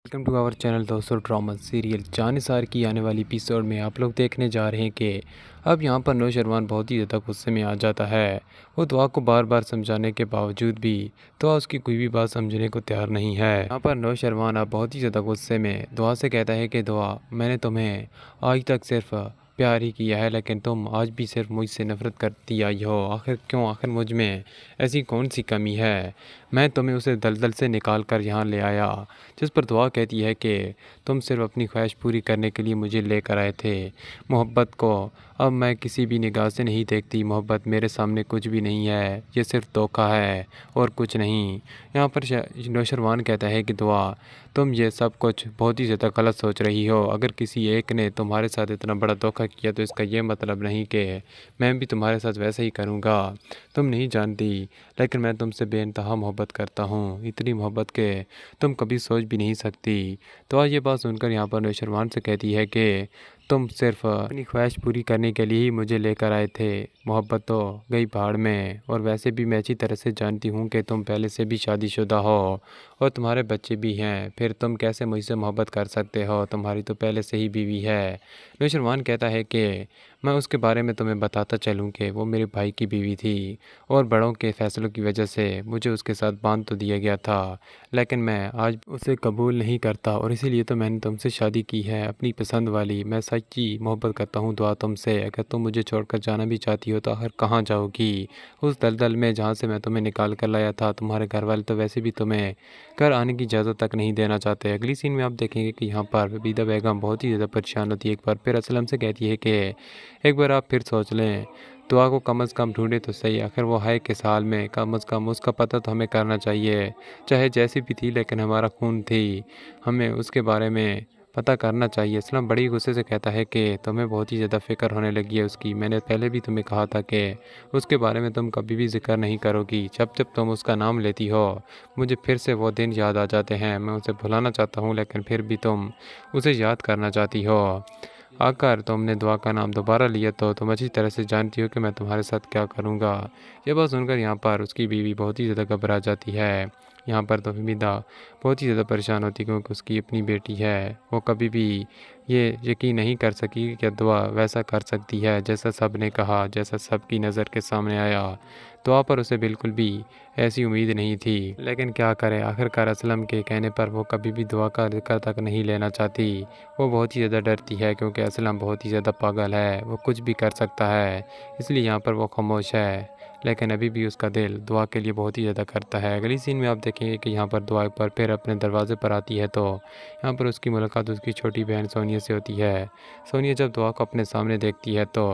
Welcome to our channel दोस्तों। Drama serial Jannisar की आने वाली एपिसोड में आप लोग देखने जा रहे हैं कि अब यहाँ पर नौशरवान बहुत ही ज़्यादा गुस्से में आ जाता है। वो दुआ को बार बार समझाने के बावजूद भी दुआ उसकी कोई भी बात समझने को तैयार नहीं है। यहाँ पर नौशरवान अब बहुत ही ज़्यादा गुस्से में दुआ से कहता है कि दुआ, मैंने तुम्हें आज तक सिर्फ प्यार ही किया है, लेकिन तुम आज भी सिर्फ मुझसे नफरत करती आई हो। आखिर क्यों? आखिर मुझ में ऐसी कौन सी कमी है? मैं तुम्हें उसे दलदल से निकाल कर यहाँ ले आया। जिस पर दुआ कहती है कि तुम सिर्फ अपनी ख्वाहिश पूरी करने के लिए मुझे लेकर आए थे। मोहब्बत को अब मैं किसी भी निगाह से नहीं देखती। मोहब्बत मेरे सामने कुछ भी नहीं है, ये सिर्फ धोखा है और कुछ नहीं। यहाँ पर नौशरवान कहता है कि दुआ, तुम ये सब कुछ बहुत ही ज़्यादा गलत सोच रही हो। अगर किसी एक ने तुम्हारे साथ इतना बड़ा धोखा किया तो इसका ये मतलब नहीं कि मैं भी तुम्हारे साथ वैसा ही करूँगा। तुम नहीं जानती, लेकिन मैं तुमसे बेइंतहा मोहब्बत करता हूँ, इतनी मोहब्बत के तुम कभी सोच भी नहीं सकती। तो आज ये बात सुनकर यहाँ पर नौशरवान से कहती है कि तुम सिर्फ अपनी ख्वाहिश पूरी करने के लिए ही मुझे लेकर आए थे। मोहब्बत तो गई पहाड़ में, और वैसे भी मैं अच्छी तरह से जानती हूँ कि तुम पहले से भी शादीशुदा हो और तुम्हारे बच्चे भी हैं। फिर तुम कैसे मुझसे मोहब्बत कर सकते हो? तुम्हारी तो पहले से ही बीवी है। नौशरवान कहता है कि मैं उसके बारे में तुम्हें बताता चलूँ कि वो मेरे भाई की बीवी थी और बड़ों के फैसलों की वजह से मुझे उसके साथ बांध तो दिया गया था, लेकिन मैं आज उसे कबूल नहीं करता और इसीलिए तो मैंने तुमसे शादी की है, अपनी पसंद वाली। मैं सच्ची मोहब्बत करता हूँ दुआ तुमसे। अगर तुम मुझे छोड़कर जाना भी चाहती हो तो आखिर कहाँ जाओगी? उस दलदल में जहाँ से मैं तुम्हें निकाल कर लाया था। तुम्हारे घर वाले तो वैसे भी तुम्हें घर आने की इजाज़त तक नहीं देना चाहते। अगली सीन में आप देखेंगे कि यहाँ पर बबीता बेगम बहुत ही ज़्यादा परेशान होती है। एक बार फिर असलम से कहती है कि एक बार आप फिर सोच लें, दुआ को कम अज़ कम ढूंढे तो सही। आखिर वो है किस हाल में, कम अज़ कम उसका पता तो हमें करना चाहिए। चाहे जैसी भी थी, लेकिन हमारा खून थी, हमें उसके बारे में पता करना चाहिए। असलम बड़ी गुस्से से कहता है कि तुम्हें बहुत ही ज़्यादा फ़िक्र होने लगी है उसकी। मैंने पहले भी तुम्हें कहा था कि उसके बारे में तुम कभी भी जिक्र नहीं करोगी। जब जब तुम उसका नाम लेती हो मुझे फिर से वो दिन याद आ जाते हैं। मैं उसे भुलाना चाहता हूँ, लेकिन फिर भी तुम उसे याद करना चाहती हो। अगर तुमने दुआ का नाम दोबारा लिया तो तुम अच्छी तरह से जानती हो कि मैं तुम्हारे साथ क्या करूँगा। ये बात सुनकर यहाँ पर उसकी बीवी बहुत ही ज़्यादा घबरा जाती है। यहाँ पर तो हमीदा बहुत ही ज़्यादा परेशान होती है, क्योंकि उसकी अपनी बेटी है। वो कभी भी ये यकीन नहीं कर सकी कि क्या दुआ वैसा कर सकती है जैसा सब ने कहा, जैसा सबकी नज़र के सामने आया। दुआ पर उसे बिल्कुल भी ऐसी उम्मीद नहीं थी, लेकिन क्या करे, आखिरकार असलम के कहने पर वो कभी भी दुआ का जिक्र तक नहीं लेना चाहती। वो बहुत ही ज़्यादा डरती है, क्योंकि असलम बहुत ही ज़्यादा पागल है, वो कुछ भी कर सकता है, इसलिए यहाँ पर वो खामोश है। लेकिन अभी भी उसका दिल दुआ के लिए बहुत ही ज़्यादा करता है। अगली सीन में आप देखेंगे कि यहाँ पर दुआ पर फिर अपने दरवाजे पर आती है तो यहाँ पर उसकी मुलाकात उसकी छोटी बहन सोनिया से होती है। सोनिया जब दुआ को अपने सामने देखती है तो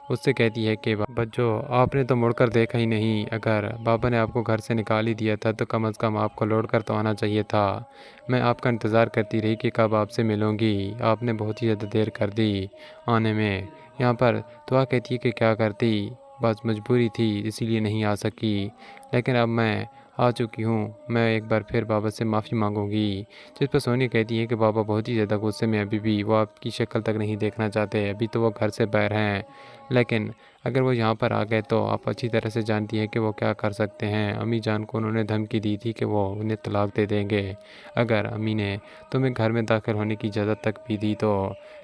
उससे कहती है कि बच्चों, आपने तो मुड़कर देखा ही नहीं। अगर बाबा ने आपको घर से निकाल ही दिया था तो कम अज़ कम आपको लौट कर तो आना चाहिए था। मैं आपका इंतज़ार करती रही कि कब आपसे मिलूंगी, आपने बहुत ही ज़्यादा देर कर दी आने में। यहाँ पर दुआ कहती है कि क्या करती, बस मजबूरी थी इसीलिए नहीं आ सकी, लेकिन अब मैं आ चुकी हूँ। मैं एक बार फिर बाबा से माफ़ी मांगूंगी। जिस पर सोनी कहती है कि बाबा बहुत ही ज़्यादा गुस्से में, अभी भी वो आपकी शक्ल तक नहीं देखना चाहते। अभी तो वो घर से बाहर हैं, लेकिन अगर वो यहाँ पर आ गए तो आप अच्छी तरह से जानती हैं कि वो क्या कर सकते हैं। अम्मी जान को उन्होंने धमकी दी थी कि वो उन्हें तलाक दे देंगे अगर अम्मी ने तुम्हें घर में दाखिल होने की इजाज़त तक भी दी तो।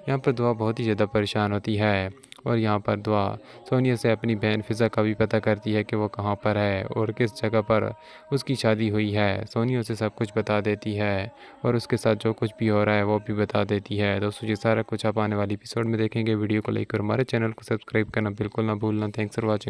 यहाँ पर दुआ बहुत ही ज़्यादा परेशान होती है, और यहाँ पर दुआ सोनिया से अपनी बहन फ़िज़ा का भी पता करती है कि वो कहाँ पर है और किस जगह पर उसकी शादी हुई है। सोनिया उसे सब कुछ बता देती है और उसके साथ जो कुछ भी हो रहा है वो भी बता देती है। दोस्तों, ये सारा कुछ आप आने वाली एपिसोड में देखेंगे। वीडियो को लाइक और हमारे चैनल को सब्सक्राइब करना बिल्कुल ना भूलना। Thanks for watching.